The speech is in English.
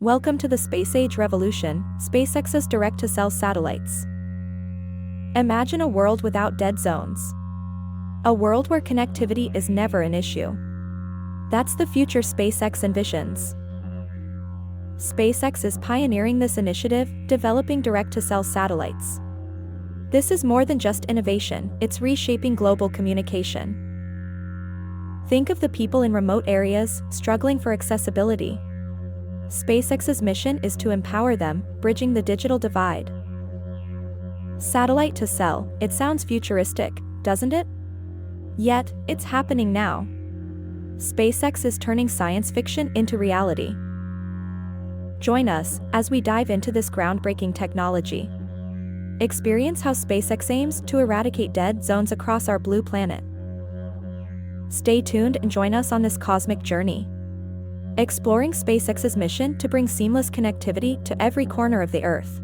Welcome to the space age revolution, SpaceX's direct-to-cell satellites. Imagine a world without dead zones. A world where connectivity is never an issue. That's the future SpaceX envisions. SpaceX is pioneering this initiative, developing direct-to-cell satellites. This is more than just innovation, it's reshaping global communication. Think of the people in remote areas, struggling for accessibility. SpaceX's mission is to empower them, bridging the digital divide. Satellite to cell, it sounds futuristic, doesn't it? Yet, it's happening now. SpaceX is turning science fiction into reality. Join us as we dive into this groundbreaking technology. Experience how SpaceX aims to eradicate dead zones across our blue planet. Stay tuned and join us on this cosmic journey, exploring SpaceX's mission to bring seamless connectivity to every corner of the Earth.